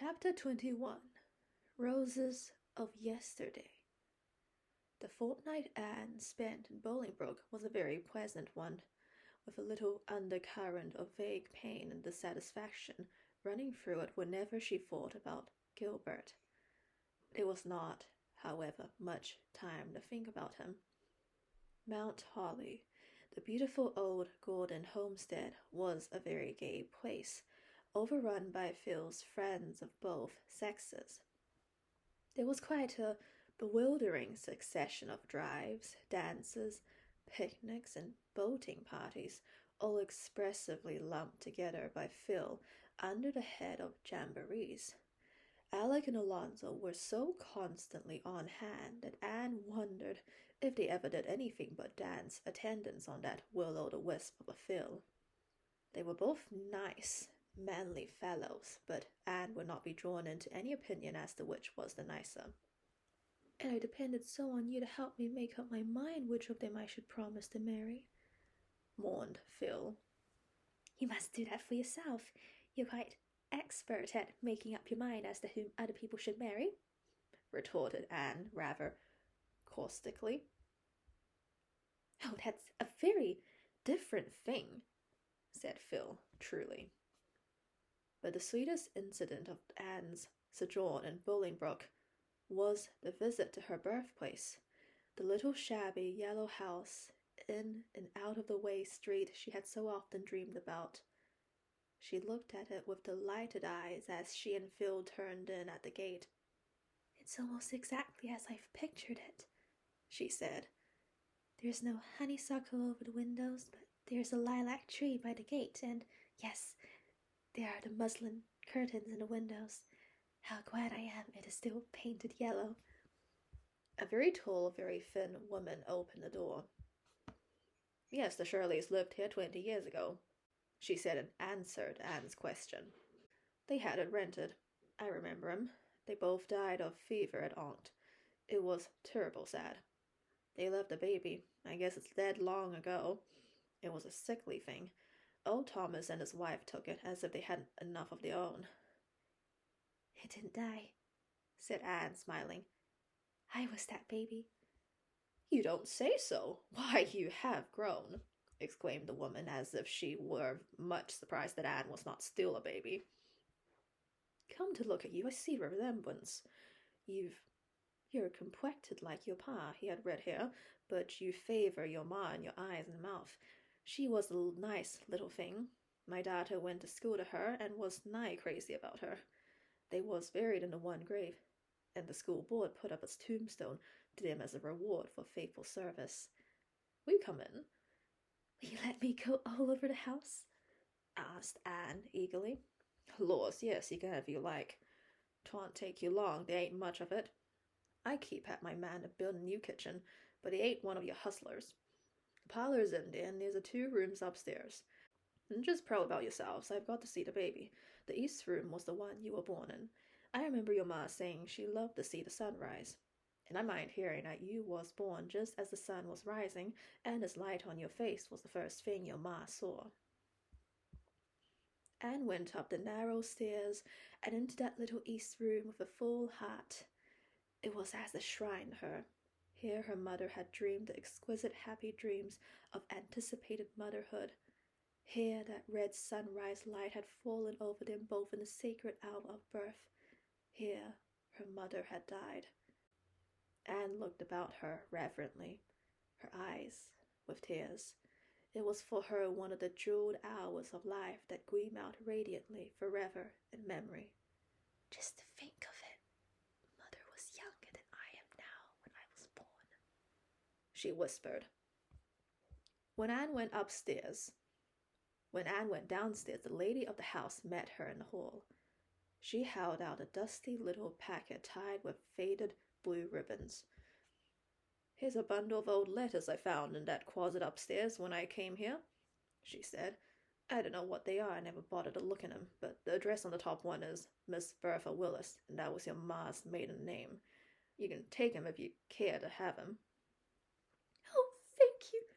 Chapter 21 Roses of Yesterday. The fortnight Anne spent in Bolingbroke was a very pleasant one, with a little undercurrent of vague pain and dissatisfaction running through it whenever she thought about Gilbert. There was not, however, much time to think about him. Mount Holly, the beautiful old Gordon homestead, was a very gay place, overrun by Phil's friends of both sexes. There was quite a bewildering succession of drives, dances, picnics, and boating parties, all expressively lumped together by Phil under the head of jamborees. Alec and Alonzo were so constantly on hand that Anne wondered if they ever did anything but dance attendance on that will-o'-the-wisp of a Phil. They were both nice, manly fellows, but Anne would not be drawn into any opinion as to which was the nicer. "And I depended so on you to help me make up my mind which of them I should promise to marry," mourned Phil. "You must do that for yourself. You're quite expert at making up your mind as to whom other people should marry," retorted Anne rather caustically. "Oh, that's a very different thing," said Phil, truly. But the sweetest incident of Anne's sojourn in Bolingbroke was the visit to her birthplace, the little shabby yellow house in an out-of-the-way street she had so often dreamed about. She looked at it with delighted eyes as she and Phil turned in at the gate. "It's almost exactly as I've pictured it," she said. "There's no honeysuckle over the windows, but there's a lilac tree by the gate, and, yes, there are the muslin curtains in the windows. How glad I am it is still painted yellow." A very tall, very thin woman opened the door. "Yes, the Shirleys lived here 20 years ago," she said and answered Anne's question. "They had it rented. I remember 'em. They both died of fever at Aunt. It was terrible sad. They left a baby. I guess it's dead long ago. It was a sickly thing. Old Thomas and his wife took it as if they hadn't enough of their own." "It didn't die," said Anne, smiling. "I was that baby." "You don't say so! Why, you have grown!" exclaimed the woman, as if she were much surprised that Anne was not still a baby. "Come to look at you, I see a resemblance. You're complected like your pa. He had red hair, but you favor your ma in your eyes and mouth. She was a nice little thing. My daughter went to school to her and was nigh crazy about her. They was buried in the one grave, and the school board put up a tombstone to them as a reward for faithful service. Will you come in?" "Will you let me go all over the house?" asked Anne eagerly. "Laws, yes, you can if you like. 'Twon't take you long, there ain't much of it. I keep at my man to build a new kitchen, but he ain't one of your hustlers. The parlor's in there, and there's 2 rooms upstairs. And just prowl about yourselves, I've got to see the baby. The east room was the one you were born in. I remember your ma saying she loved to see the sun rise. And I mind hearing that you was born just as the sun was rising, and his light on your face was the first thing your ma saw." Anne went up the narrow stairs and into that little east room with a full heart. It was as a shrine to her. Here her mother had dreamed the exquisite happy dreams of anticipated motherhood. Here that red sunrise light had fallen over them both in the sacred hour of birth. Here her mother had died. Anne looked about her reverently, her eyes with tears. It was for her one of the jeweled hours of life that gleam out radiantly forever in memory. "Just to think of it. Mother was younger than I am now when I was born," she whispered. When Anne went downstairs, the lady of the house met her in the hall. She held out a dusty little packet tied with faded blue ribbons. "Here's a bundle of old letters I found in that closet upstairs when I came here," she said. "I don't know what they are, I never bothered to look in 'em, but the address on the top one is Miss Bertha Willis, and that was your ma's maiden name. You can take 'em if you care to have 'em." "Oh, thank you,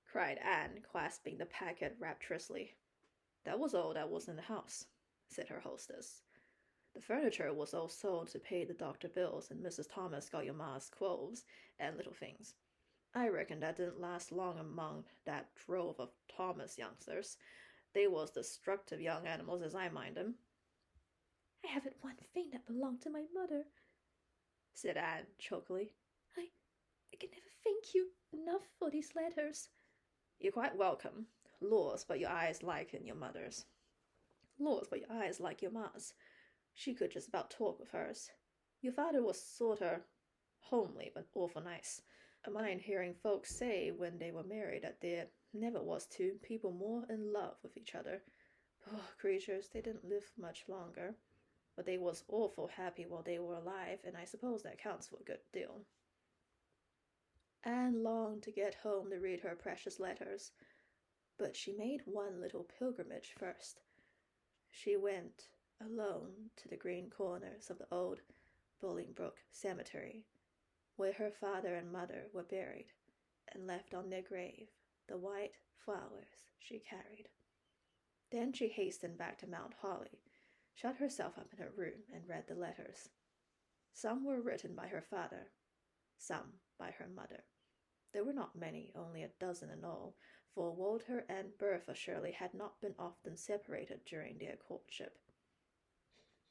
cried Anne, clasping the packet rapturously. "That was all that was in the house. said her hostess. The furniture was all sold to pay the doctor bills, and Mrs. Thomas got your ma's clothes and little things. I reckon that didn't last long among that drove of Thomas youngsters. They was destructive young animals as I mind 'em. I haven't one thing that belonged to my mother, said Anne chokily. I can never thank you enough for these letters. You're quite welcome. Laws, but your eyes like in your mother's. Laws, but your eyes like your ma's. She could just about talk with hers. Your father was sorter homely, but awful nice. I mind hearing folks say when they were married that there never was two people more in love with each other. Poor creatures, they didn't live much longer. But they was awful happy while they were alive, and I suppose that counts for a good deal. Anne longed to get home to read her precious letters, but she made one little pilgrimage first. She went alone to the green corners of the old Bolingbroke cemetery, where her father and mother were buried, and left on their grave the white flowers she carried. Then she hastened back to Mount Holly, shut herself up in her room, and read the letters. Some were written by her father, some by her mother. There were not many, only a dozen in all, for Walter and Bertha Shirley had not been often separated during their courtship.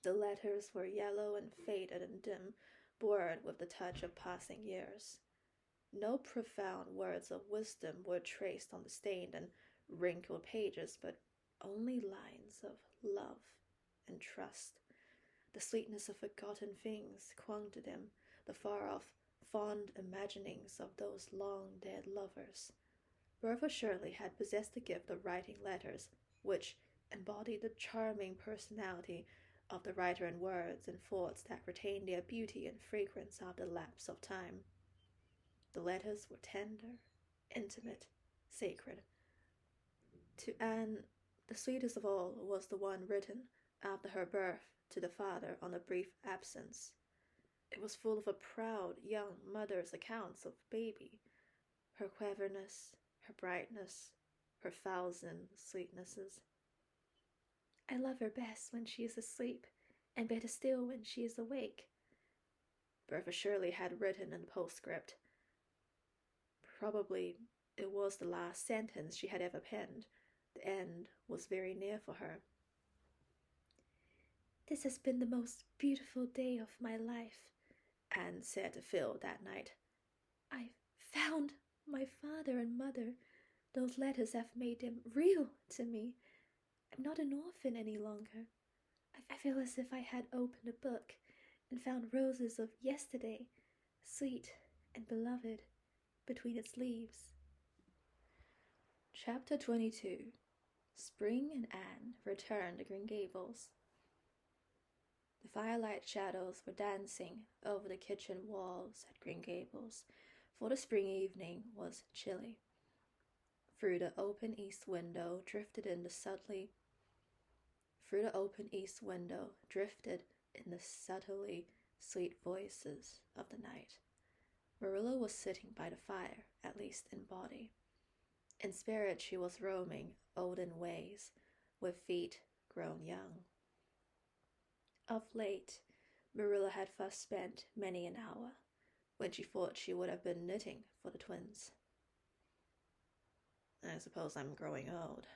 The letters were yellow and faded and dim, blurred with the touch of passing years. No profound words of wisdom were traced on the stained and wrinkled pages, but only lines of love and trust. The sweetness of forgotten things clung to them, the far-off, fond imaginings of those long-dead lovers. Bertha Shirley had possessed the gift of writing letters, which embodied the charming personality of the writer in words and thoughts that retained their beauty and fragrance after the lapse of time. The letters were tender, intimate, sacred. To Anne, the sweetest of all was the one written after her birth to the father on a brief absence. It was full of a proud young mother's accounts of baby, her cleverness, her brightness, her thousand sweetnesses. I love her best when she is asleep, and better still when she is awake, Bertha Shirley had written in the postscript. Probably it was the last sentence she had ever penned. The end was very near for her. This has been the most beautiful day of my life, Anne said to Phil that night. I've found my father and mother. Those letters have made them real to me. I'm not an orphan any longer. I feel as if I had opened a book and found roses of yesterday, sweet and beloved, between its leaves. Chapter 22. Spring and Anne return to Green Gables. The firelight shadows were dancing over the kitchen walls at Green Gables, for the spring evening was chilly. Through the open east window drifted in the subtly sweet voices of the night. Marilla was sitting by the fire, at least in body. In spirit she was roaming olden ways, with feet grown young. Of late, Marilla had thus spent many an hour, when she thought she would have been knitting for the twins. I suppose I'm growing old,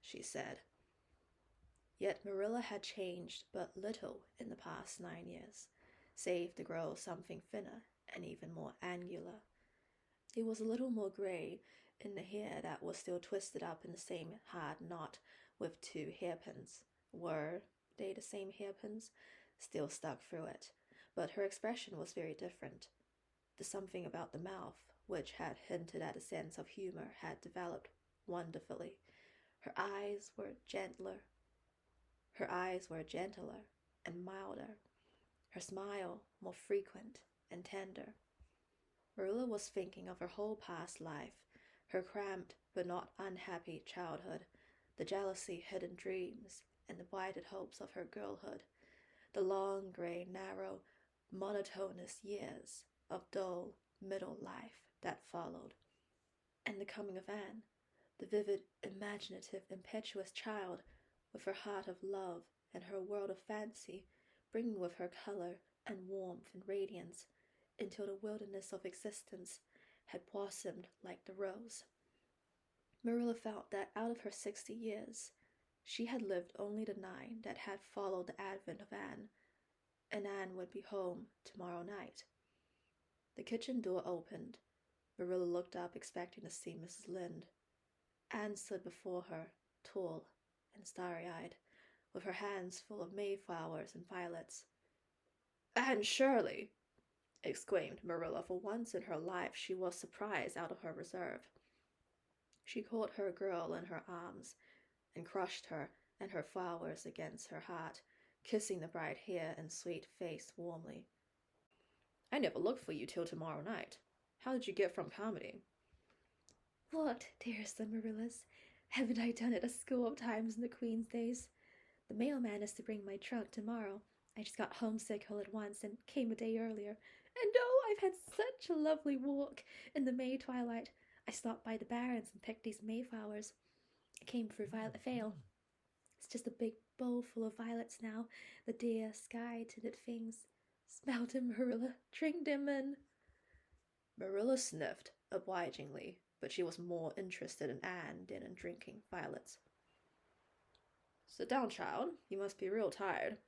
she said. Yet Marilla had changed but little in the past 9 years, save to grow something thinner and even more angular. It was a little more gray in the hair that was still twisted up in the same hard knot with 2 hairpins. Were they the same hairpins? Still stuck through it, but her expression was very different. The something about the mouth, which had hinted at a sense of humor, had developed wonderfully. Her eyes were gentler and milder, her smile more frequent and tender. Marilla was thinking of her whole past life, her cramped but not unhappy childhood, the jealousy-hidden dreams, and the blighted hopes of her girlhood, the long, gray, narrow, monotonous years of dull middle life that followed, and the coming of Anne, the vivid, imaginative, impetuous child with her heart of love and her world of fancy, bringing with her color and warmth and radiance, until the wilderness of existence had blossomed like the rose. Marilla felt that out of her 60 years, she had lived only the 9 that had followed the advent of Anne, and Anne would be home tomorrow night. The kitchen door opened. Marilla looked up, expecting to see Mrs. Lynde. Anne stood before her, tall and starry-eyed, with her hands full of mayflowers and violets. "Anne Shirley!" exclaimed Marilla. For once in her life she was surprised out of her reserve. She caught her girl in her arms and crushed her and her flowers against her heart, kissing the bright hair and sweet face warmly. "I never looked for you till tomorrow night. How did you get from Carmody?" "What, dearest of Marillas, haven't I done it a score of times in the Queen's days? The mailman is to bring my trunk tomorrow. I just got homesick all at once and came a day earlier. And oh, I've had such a lovely walk in the May twilight. I stopped by the Barrens and picked these mayflowers. I came through Violet Vale. It's just a big bowl full of violets now, the dear sky-tinted things. Smell them, Marilla. Drink them in." Marilla sniffed obligingly, but she was more interested in Anne than in drinking violets. "Sit down, child. You must be real tired.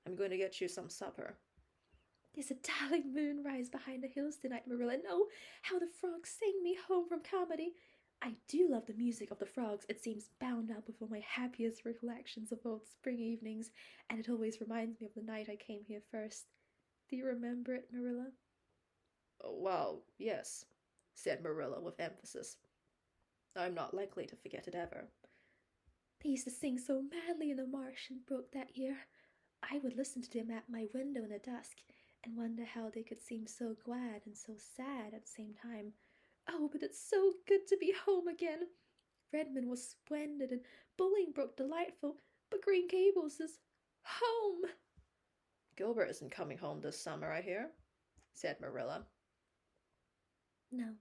I'm going to get you some supper." "There's a darling moonrise behind the hills tonight, Marilla, and oh, how the frogs sing me home from Carmody. I do love the music of the frogs. It seems bound up with all my happiest recollections of old spring evenings, and it always reminds me of the night I came here first. Do you remember it, Marilla?" "Well, yes," said Marilla with emphasis. "I'm not likely to forget it ever." "They used to sing so madly in the marsh and brook that year. I would listen to them at my window in the dusk and wonder how they could seem so glad and so sad at the same time. Oh, but it's so good to be home again. Redmond was splendid and Bolingbroke delightful, but Green Gables is home." "Gilbert isn't coming home this summer, I hear," said Marilla. "No."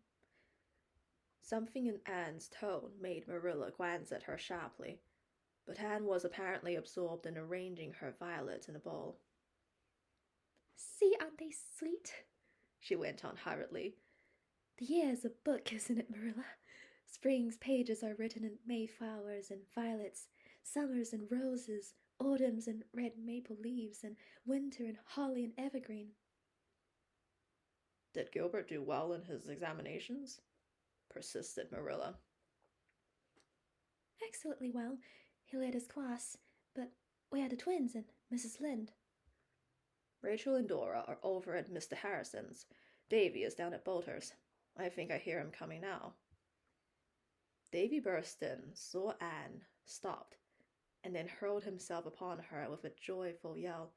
Something in Anne's tone made Marilla glance at her sharply, but Anne was apparently absorbed in arranging her violets in a bowl. "See, aren't they sweet?" she went on hurriedly. "The year is a book, isn't it, Marilla? Spring's pages are written in mayflowers and violets, summer's in roses, autumn's in red maple leaves, and winter in holly and evergreen." "Did Gilbert do well in his examinations?" persisted Marilla. "Excellently well. He led his class, but we had the twins and Mrs. Lynde." "Rachel and Dora are over at Mr. Harrison's. Davy is down at Boulter's. I think I hear him coming now." Davy burst in, saw Anne, stopped, and then hurled himself upon her with a joyful yell.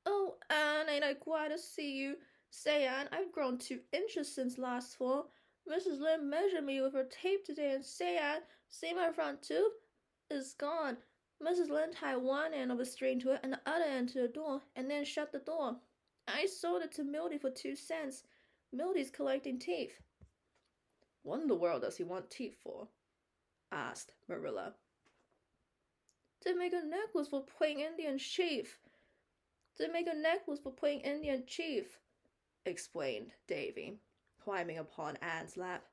"Oh, Anne, ain't I glad to see you. Say, Anne, I've grown 2 inches since last fall. Mrs. Lynde measured me with her tape today, and say, Anne, see my front tooth? It's gone. Mrs. Lynde tied one end of the string to it and the other end to the door, and then shut the door. I sold it to Milty for 2 cents. Milty's collecting teeth." "What in the world does he want teeth for?" asked Marilla. "To make a necklace for playing Indian chief. To make a necklace for playing Indian chief," explained Davy, climbing upon Anne's lap.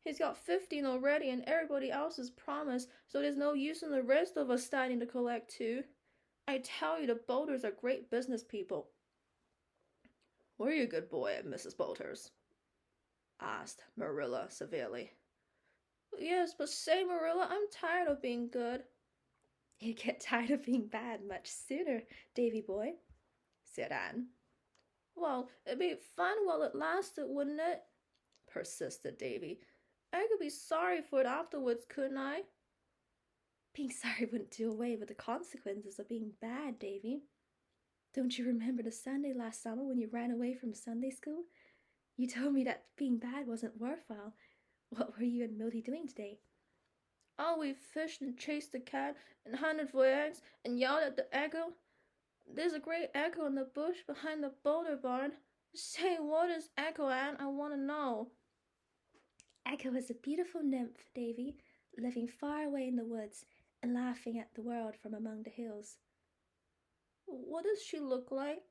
"He's got 15 already, and everybody else is promised, so there's no use in the rest of us starting to collect too. I tell you, the Boulters are great business people." "Were you a good boy at Mrs. Boulter's?" asked Marilla severely. "Yes, but say, Marilla, I'm tired of being good." "You get tired of being bad much sooner, Davy boy," said Anne. "Well, it'd be fun while it lasted, wouldn't it?" persisted Davy. "I could be sorry for it afterwards, couldn't I?" "Being sorry wouldn't do away with the consequences of being bad, Davy. Don't you remember the Sunday last summer when you ran away from Sunday school? You told me that being bad wasn't worthwhile. What were you and Milty doing today?" "Oh, we fished and chased the cat and hunted for eggs and yelled at the echo. There's a great echo in the bush behind the Boulter barn. Say, what is Echo, Anne? I want to know." "Echo is a beautiful nymph, Davy, living far away in the woods, and laughing at the world from among the hills. What does she look like?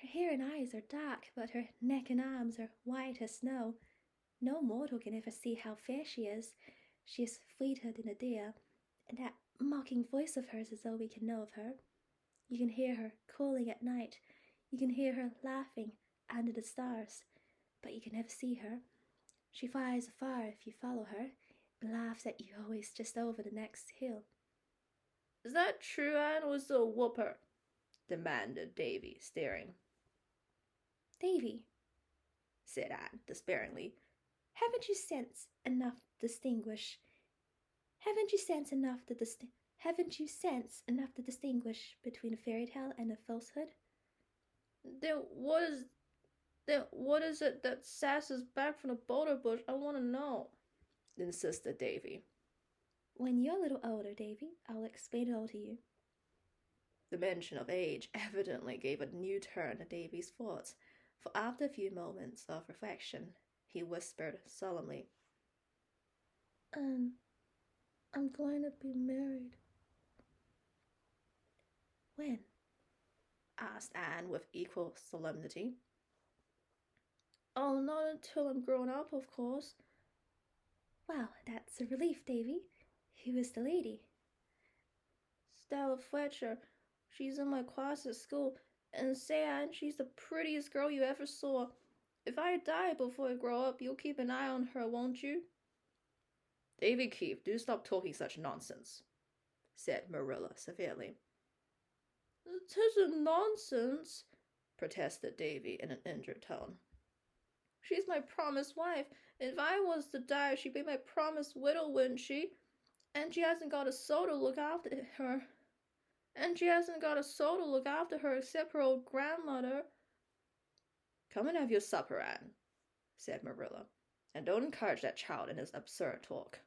Her hair and eyes are dark, but her neck and arms are white as snow. No mortal can ever see how fair she is. She is fleeter than a deer, and that mocking voice of hers is all we can know of her. You can hear her calling at night. You can hear her laughing under the stars, but you can never see her. She flies afar if you follow her, and laughs at you always just over the next hill. Is that true, Anne, or is it a whooper? Demanded Davy, staring. Davy, said Anne, despairingly. haven't you sense enough to distinguish? Haven't you sense enough to distinguish between a fairy tale and a falsehood? Then what is it that sasses back from the boulder bush? I want to know, insisted Davy. When you're a little older, Davy, I'll explain it all to you. The mention of age evidently gave a new turn to Davy's thoughts, for after a few moments of reflection, he whispered solemnly, I'm going to be married. When? asked Anne with equal solemnity. Oh, not until I'm grown up, of course. Well, that's a relief, Davy. Who is the lady? Stella Fletcher. She's in my class at school, and say, Anne, she's the prettiest girl you ever saw. If I die before I grow up, you'll keep an eye on her, won't you? Davy Keith, do stop talking such nonsense, said Marilla severely. "'Tisn't nonsense," protested Davy in an injured tone. "She's my promised wife. If I was to die, she'd be my promised widow, wouldn't she? And she hasn't got a soul to look after her. Except her old grandmother." "Come and have your supper, Anne," said Marilla, "and don't encourage that child in his absurd talk."